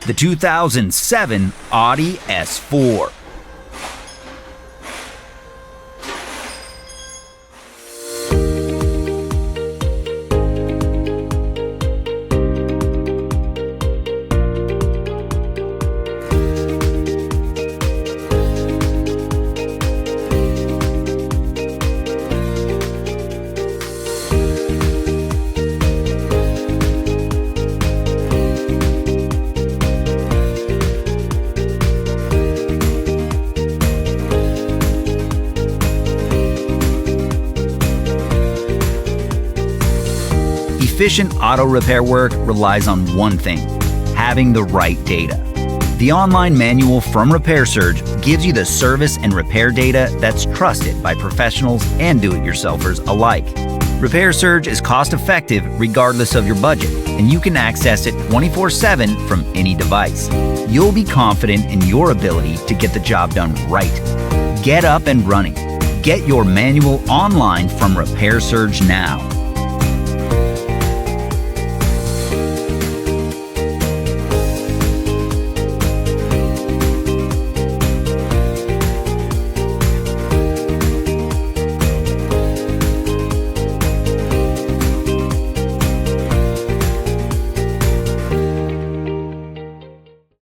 the 2007 Audi S4. Efficient auto repair work relies on one thing: having the right data. The online manual from RepairSurge gives you the service and repair data that's trusted by professionals and do-it-yourselfers alike. RepairSurge is cost-effective regardless of your budget, and you can access it 24/7 from any device. You'll be confident in your ability to get the job done right. Get up and running. Get your manual online from RepairSurge now.